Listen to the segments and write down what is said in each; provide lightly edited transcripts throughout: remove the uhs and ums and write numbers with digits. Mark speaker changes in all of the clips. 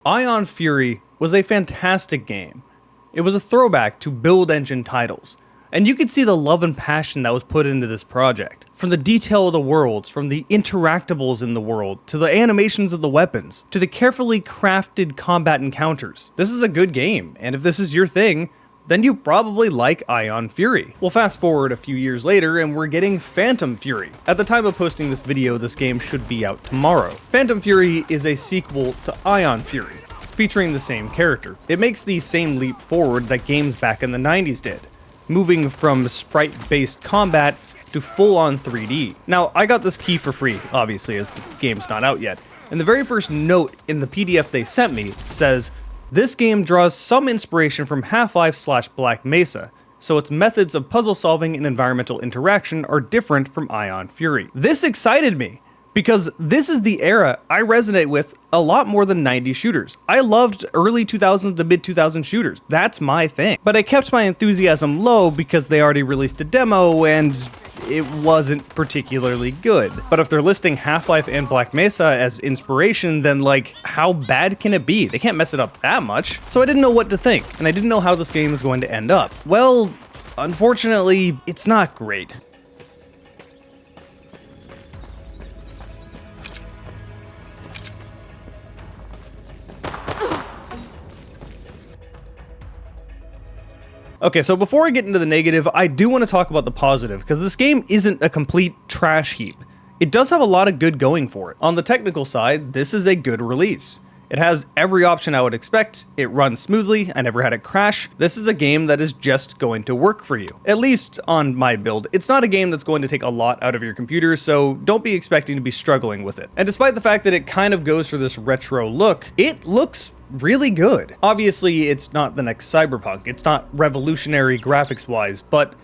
Speaker 1: Ion Fury was a fantastic game. It was a throwback to build engine titles, and you could see the love and passion that was put into this project. From the detail of the worlds, from the interactables in the world, to the animations of the weapons, to the carefully crafted combat encounters. This is a good game, and if this is your thing, then you probably like Ion Fury. We'll fast forward a few years later and we're getting Phantom Fury. At the time of posting this video, this game should be out tomorrow. Phantom Fury is a sequel to Ion Fury, featuring the same character. It makes the same leap forward that games back in the 90s did, moving from sprite-based combat to full-on 3D. Now, I got this key for free, obviously, as the game's not out yet, and the very first note in the PDF they sent me says, "This game draws some inspiration from Half-Life/Black Mesa, so its methods of puzzle solving and environmental interaction are different from Ion Fury." This excited me, because this is the era I resonate with a lot more than 90s shooters. I loved early 2000s to mid 2000s shooters. That's my thing. But I kept my enthusiasm low because they already released a demo and it wasn't particularly good. But if they're listing Half-Life and Black Mesa as inspiration, then like, how bad can it be? They can't mess it up that much. So I didn't know what to think, and I didn't know how this game was going to end up. Well, unfortunately, it's not great. Okay, so before I get into the negative, I do want to talk about the positive, because this game isn't a complete trash heap. It does have a lot of good going for it. On the technical side, this is a good release. It has every option I would expect, it runs smoothly, I never had it crash. This is a game that is just going to work for you. At least on my build. It's not a game that's going to take a lot out of your computer, so don't be expecting to be struggling with it. And despite the fact that it kind of goes for this retro look, it looks really good. Obviously, it's not the next Cyberpunk, it's not revolutionary graphics-wise, but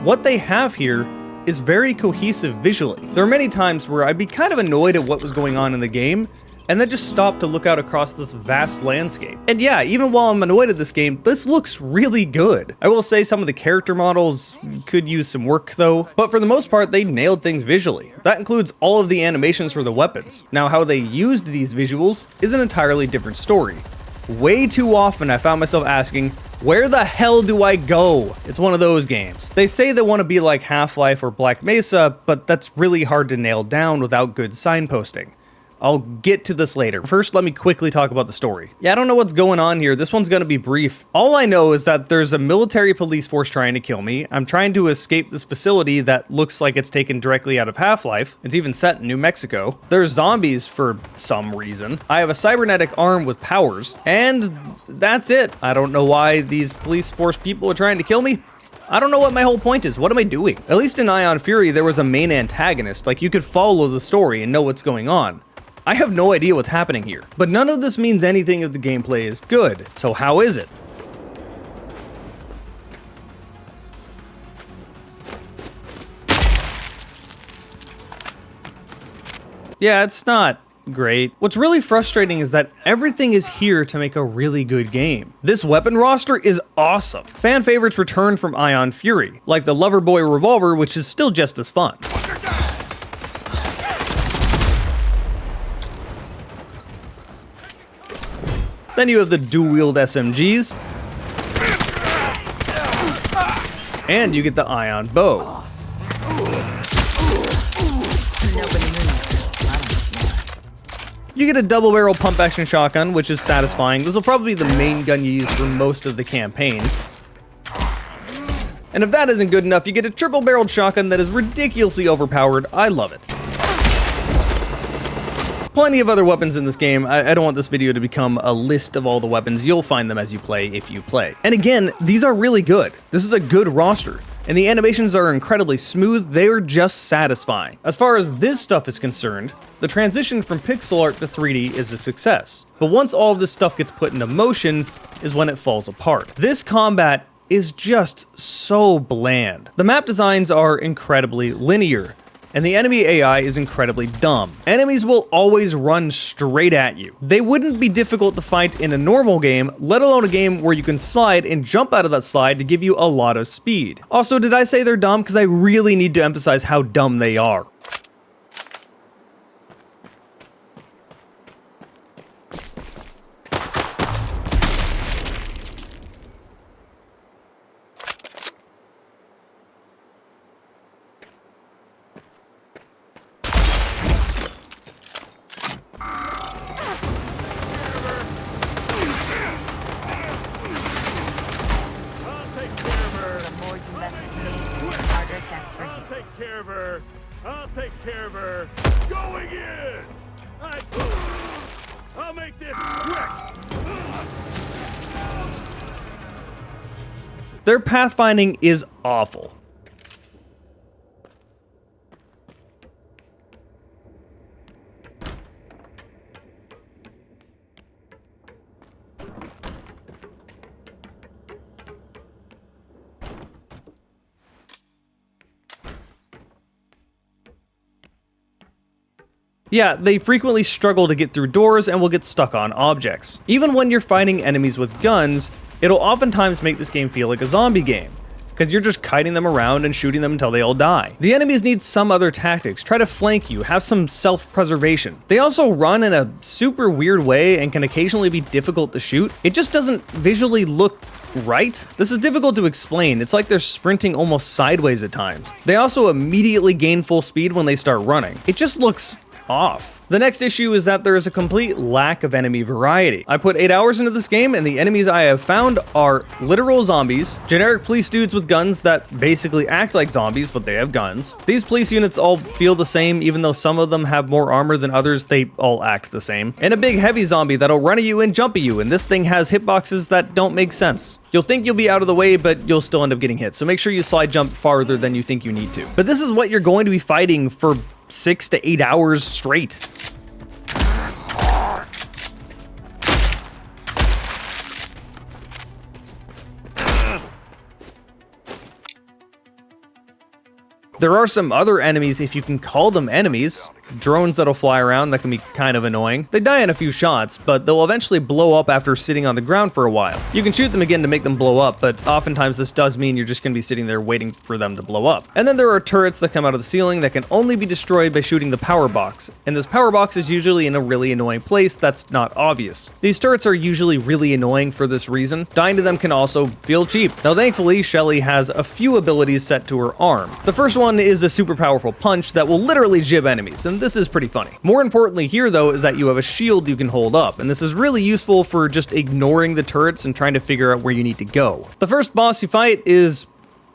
Speaker 1: what they have here is very cohesive visually. There are many times where I'd be kind of annoyed at what was going on in the game, and then just stop to look out across this vast landscape. And yeah, even while I'm annoyed at this game, this looks really good. I will say some of the character models could use some work though, but for the most part, they nailed things visually. That includes all of the animations for the weapons. Now, how they used these visuals is an entirely different story. Way too often I found myself asking, where the hell do I go? It's one of those games. They say they want to be like Half-Life or Black Mesa, but that's really hard to nail down without good signposting. I'll get to this later. First, let me quickly talk about the story. Yeah, I don't know what's going on here. This one's gonna be brief. All I know is that there's a military police force trying to kill me. I'm trying to escape this facility that looks like it's taken directly out of Half-Life. It's even set in New Mexico. There's zombies for some reason. I have a cybernetic arm with powers, and that's it. I don't know why these police force people are trying to kill me. I don't know what my whole point is. What am I doing? At least in Ion Fury, there was a main antagonist. Like, you could follow the story and know what's going on. I have no idea what's happening here, but none of this means anything if the gameplay is good. So how is it? Yeah, it's not great. What's really frustrating is that everything is here to make a really good game. This weapon roster is awesome. Fan favorites return from Ion Fury, like the Loverboy revolver, which is still just as fun. Then you have the dual-wield SMGs, and you get the Ion Bow. You get a double-barrel pump-action shotgun, which is satisfying. This will probably be the main gun you use for most of the campaign. And if that isn't good enough, you get a triple-barreled shotgun that is ridiculously overpowered. I love it. Plenty of other weapons in this game. I don't want this video to become a list of all the weapons. You'll find them as you play if you play. And again, these are really good. This is a good roster. And the animations are incredibly smooth. They are just satisfying. As far as this stuff is concerned, the transition from pixel art to 3D is a success. But once all of this stuff gets put into motion is when it falls apart. This combat is just so bland. The map designs are incredibly linear, and the enemy AI is incredibly dumb. Enemies will always run straight at you. They wouldn't be difficult to fight in a normal game, let alone a game where you can slide and jump out of that slide to give you a lot of speed. Also, did I say they're dumb? Because I really need to emphasize how dumb they are. their pathfinding is awful. Yeah, they frequently struggle to get through doors and will get stuck on objects. Even when you're fighting enemies with guns, it'll oftentimes make this game feel like a zombie game, because you're just kiting them around and shooting them until they all die. The enemies need some other tactics, try to flank you, have some self-preservation. They also run in a super weird way and can occasionally be difficult to shoot. It just doesn't visually look right? This is difficult to explain. It's like they're sprinting almost sideways at times. They also immediately gain full speed when they start running. It just looks off. The next issue is that there is a complete lack of enemy variety. I put 8 hours into this game and the enemies I have found are literal zombies, generic police dudes with guns that basically act like zombies but they have guns. These police units all feel the same, even though some of them have more armor than others, they all act the same. And a big heavy zombie that'll run at you and jump at you, and this thing has hitboxes that don't make sense. You'll think you'll be out of the way, but you'll still end up getting hit, so make sure you slide jump farther than you think you need to. But this is what you're going to be fighting for 6 to 8 hours straight. There are some other enemies, if you can call them enemies. Drones that'll fly around that can be kind of annoying. They die in a few shots, but they'll eventually blow up after sitting on the ground for a while. You can shoot them again to make them blow up, but oftentimes this does mean you're just going to be sitting there waiting for them to blow up. And then there are turrets that come out of the ceiling that can only be destroyed by shooting the power box, and this power box is usually in a really annoying place that's not obvious. These turrets are usually really annoying for this reason. Dying to them can also feel cheap. Now thankfully, Shelly has a few abilities set to her arm. The first one is a super powerful punch that will literally jib enemies, and this is pretty funny. More importantly here though is that you have a shield you can hold up, and this is really useful for just ignoring the turrets and trying to figure out where you need to go. The first boss you fight is,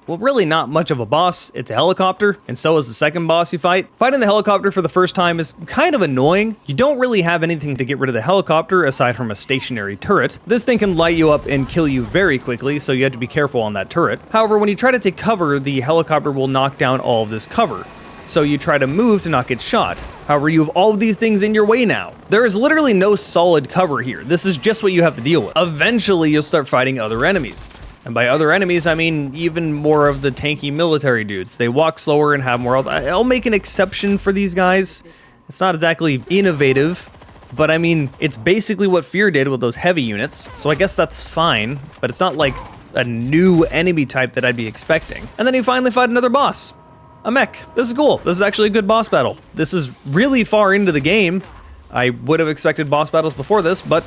Speaker 1: well, really not much of a boss. It's a helicopter, and so is the second boss you fight. Fighting the helicopter for the first time is kind of annoying. You don't really have anything to get rid of the helicopter aside from a stationary turret. This thing can light you up and kill you very quickly, so you have to be careful on that turret. However, when you try to take cover, the helicopter will knock down all of this cover. So you try to move to not get shot. However, you have all of these things in your way now. There is literally no solid cover here. This is just what you have to deal with. Eventually, you'll start fighting other enemies. And by other enemies, I mean even more of the tanky military dudes. They walk slower and have more health. I'll make an exception for these guys. It's not exactly innovative, but I mean, it's basically what Fear did with those heavy units. So I guess that's fine, but it's not like a new enemy type that I'd be expecting. And then you finally fight another boss. A mech. This is cool. This is actually a good boss battle. This is really far into the game. I would have expected boss battles before this, but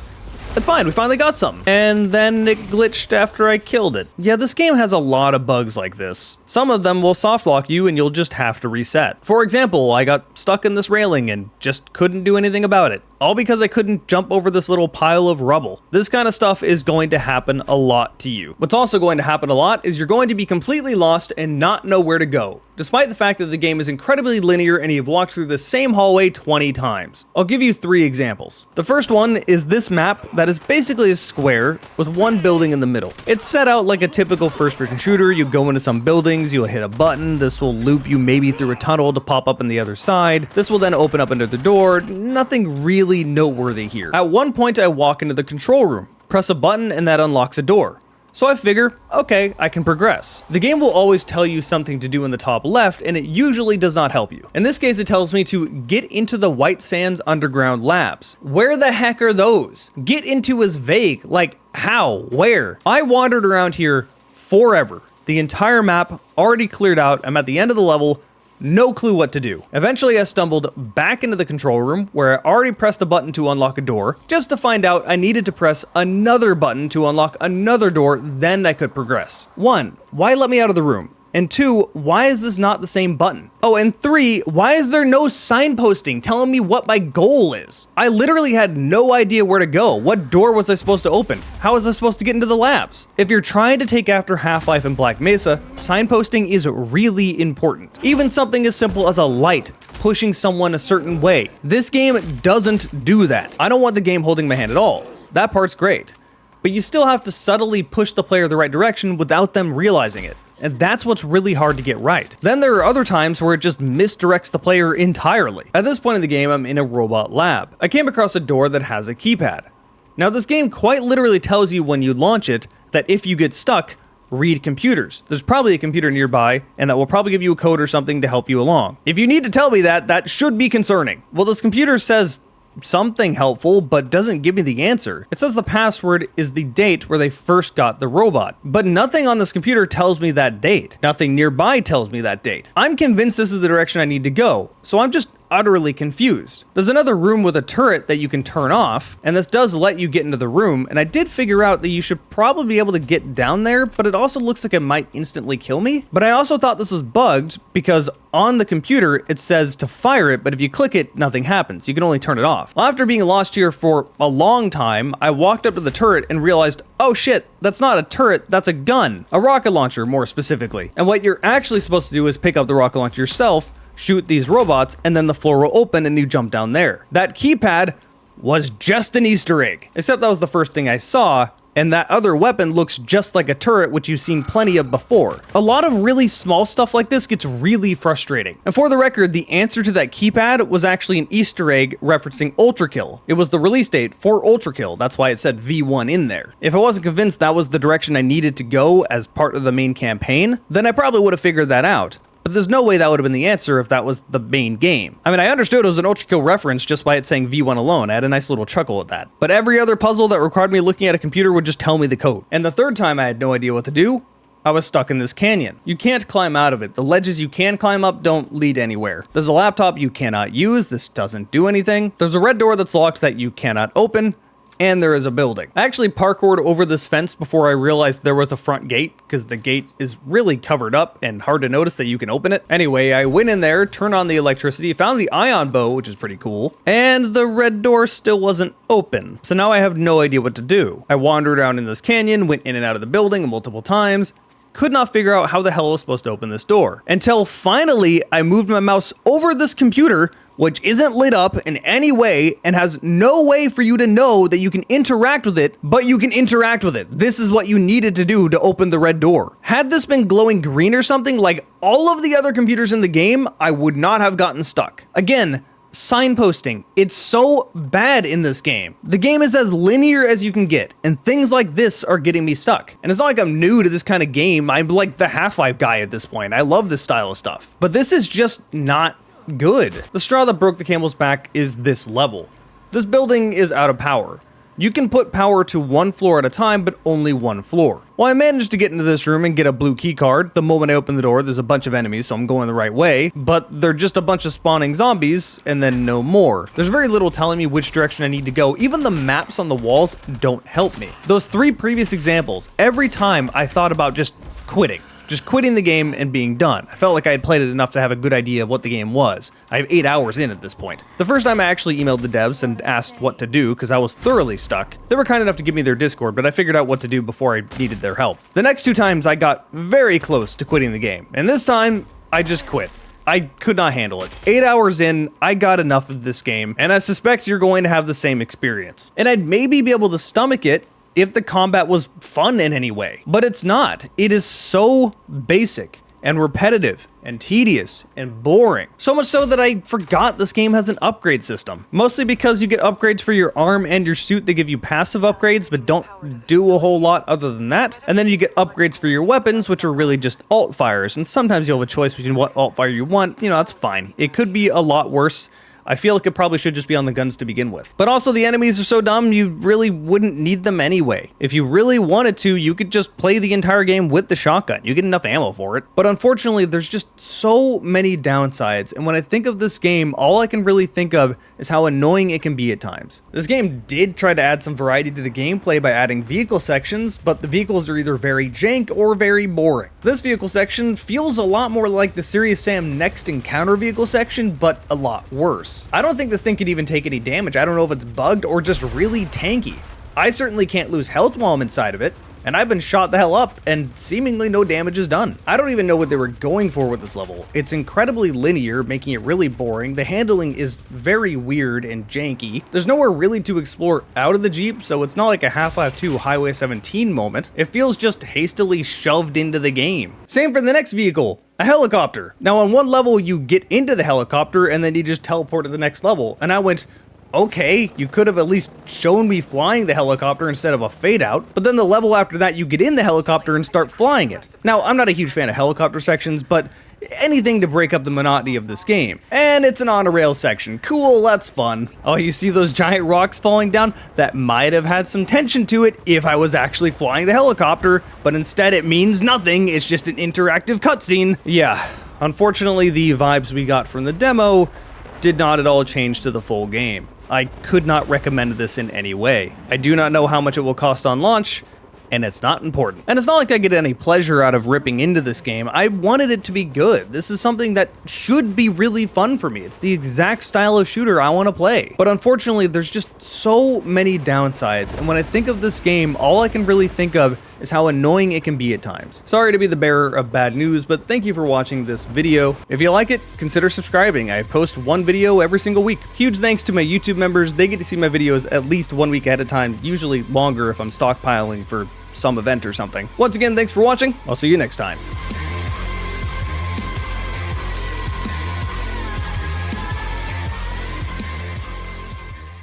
Speaker 1: it's fine, we finally got something. And then it glitched after I killed it. Yeah, this game has a lot of bugs like this. Some of them will soft lock you and you'll just have to reset. For example, I got stuck in this railing and just couldn't do anything about it. All because I couldn't jump over this little pile of rubble. This kind of stuff is going to happen a lot to you. What's also going to happen a lot is you're going to be completely lost and not know where to go, despite the fact that the game is incredibly linear and you've walked through the same hallway 20 times. I'll give you 3 examples. The first one is this map that is basically a square with one building in the middle. It's set out like a typical first-person shooter. You go into some buildings, you'll hit a button, this will loop you maybe through a tunnel to pop up on the other side. This will then open up another door. Nothing really noteworthy here. At one point I walk into the control room, press a button, and that unlocks a door. So I figure, okay, I can progress. The game will always tell you something to do in the top left, and it usually does not help you. In this case, it tells me to get into the White Sands underground labs. Where the heck are those? Get into is vague, like how, where? I wandered around here forever. The entire map already cleared out. I'm at the end of the level. No clue what to do. Eventually I stumbled back into the control room where I already pressed a button to unlock a door, just to find out I needed to press another button to unlock another door, then I could progress. 1, why let me out of the room? And 2, why is this not the same button? Oh, and 3, why is there no signposting telling me what my goal is? I literally had no idea where to go. What door was I supposed to open? How was I supposed to get into the labs? If you're trying to take after Half-Life and Black Mesa, signposting is really important. Even something as simple as a light pushing someone a certain way. This game doesn't do that. I don't want the game holding my hand at all. That part's great. but you still have to subtly push the player the right direction without them realizing it. And that's what's really hard to get right. Then there are other times where it just misdirects the player entirely. At this point in the game, I'm in a robot lab. I came across a door that has a keypad. Now this game quite literally tells you when you launch it that if you get stuck, read computers. There's probably a computer nearby, and that will probably give you a code or something to help you along. If you need to tell me that, that should be concerning. Well, this computer says something helpful, but doesn't give me the answer. It says the password is the date where they first got the robot, but nothing on this computer tells me that date. Nothing nearby tells me that date. I'm convinced this is the direction I need to go, so I'm just utterly confused. There's another room with a turret that you can turn off, and this does let you get into the room, and I did figure out that you should probably be able to get down there, but it also looks like it might instantly kill me. But I also thought this was bugged because on the computer it says to fire it, but if you click it, nothing happens. You can only turn it off. Well, after being lost here for a long time, I walked up to the turret and realized, oh shit, that's not a turret, that's a gun. A rocket launcher, more specifically. And what you're actually supposed to do is pick up the rocket launcher yourself, shoot these robots, and then the floor will open and you jump down there. That keypad was just an Easter egg. Except that was the first thing I saw, and that other weapon looks just like a turret, which you've seen plenty of before. A lot of really small stuff like this gets really frustrating. And for the record, the answer to that keypad was actually an Easter egg referencing Ultra Kill. It was the release date for Ultra Kill, that's why it said V1 in there. If I wasn't convinced that was the direction I needed to go as part of the main campaign, then I probably would have figured that out. But there's no way that would have been the answer if that was the main game. I mean, I understood it was an Ultra Kill reference just by it saying V1 alone. I had a nice little chuckle at that. But every other puzzle that required me looking at a computer would just tell me the code. And the third time I had no idea what to do, I was stuck in this canyon. You can't climb out of it. The ledges you can climb up don't lead anywhere. There's a laptop you cannot use. This doesn't do anything. There's a red door that's locked that you cannot open. And there is a building. I actually parkoured over this fence before I realized there was a front gate, because the gate is really covered up and hard to notice that you can open it. Anyway, I went in there, turned on the electricity, found the ion bow, which is pretty cool, and the red door still wasn't open. So now I have no idea what to do. I wandered around in this canyon, went in and out of the building multiple times, could not figure out how the hell I was supposed to open this door. Until finally, I moved my mouse over this computer, which isn't lit up in any way and has no way for you to know that you can interact with it, but you can interact with it. This is what you needed to do to open the red door. Had this been glowing green or something like all of the other computers in the game, I would not have gotten stuck. Again, signposting. It's so bad in this game. The game is as linear as you can get, and things like this are getting me stuck. And it's not like I'm new to this kind of game. I'm like the Half-Life guy at this point. I love this style of stuff. But this is just not good. The straw that broke the camel's back is this level. This building is out of power. You can put power to one floor at a time, but only one floor. Well, I managed to get into this room and get a blue key card. The moment I open the door, there's a bunch of enemies, so I'm going the right way, but they're just a bunch of spawning zombies, and then no more. There's very little telling me which direction I need to go. Even the maps on the walls don't help me. Those three previous examples, every time I thought about just quitting the game and being done. I felt like I had played it enough to have a good idea of what the game was. I have 8 hours in at this point. The first time I actually emailed the devs and asked what to do because I was thoroughly stuck. They were kind enough to give me their Discord, but I figured out what to do before I needed their help. The next 2 times I got very close to quitting the game, and this time I just quit. I could not handle it. 8 hours in, I got enough of this game, and I suspect you're going to have the same experience. And I'd maybe be able to stomach it if the combat was fun in any way. But it's not. It is so basic and repetitive and tedious and boring. So much so that I forgot this game has an upgrade system. Mostly because you get upgrades for your arm and your suit that give you passive upgrades but don't do a whole lot other than that. And then you get upgrades for your weapons, which are really just alt fires. And sometimes you'll have a choice between what alt fire you want. You know, that's fine. It could be a lot worse. I feel like it probably should just be on the guns to begin with. But also the enemies are so dumb, you really wouldn't need them anyway. If you really wanted to, you could just play the entire game with the shotgun. You get enough ammo for it. But unfortunately, there's just so many downsides. And when I think of this game, all I can really think of is how annoying it can be at times. This game did try to add some variety to the gameplay by adding vehicle sections, but the vehicles are either very jank or very boring. This vehicle section feels a lot more like the Serious Sam Next Encounter vehicle section, but a lot worse. I don't think this thing could even take any damage. I don't know if it's bugged or just really tanky. I certainly can't lose health while I'm inside of it. and I've been shot the hell up and seemingly no damage is done. I don't even know what they were going for with this level. It's incredibly linear, making it really boring. The handling is very weird and janky. There's nowhere really to explore out of the Jeep, so it's not like a Half-Life 2 Highway 17 moment. It feels just hastily shoved into the game. Same for the next vehicle. A helicopter. Now on one level you get into the helicopter and then you just teleport to the next level, and I went, okay, you could have at least shown me flying the helicopter instead of a fade out, but then the level after that you get in the helicopter and start flying it. Now, I'm not a huge fan of helicopter sections, but anything to break up the monotony of this game. And it's an on-a-rail section. Cool, that's fun. Oh, you see those giant rocks falling down? That might have had some tension to it if I was actually flying the helicopter, but instead it means nothing, it's just an interactive cutscene. Yeah, unfortunately the vibes we got from the demo did not at all change to the full game. I could not recommend this in any way. I do not know how much it will cost on launch, and it's not important. And it's not like I get any pleasure out of ripping into this game. I wanted it to be good. This is something that should be really fun for me. It's the exact style of shooter I want to play. But unfortunately, there's just so many downsides, and when I think of this game, all I can really think of is how annoying it can be at times. Sorry to be the bearer of bad news, but thank you for watching this video. If you like it, consider subscribing. I post one video every single week. Huge thanks to my YouTube members. They get to see my videos at least 1 week at a time, usually longer if I'm stockpiling for some event or something. Once again, thanks for watching. I'll see you next time.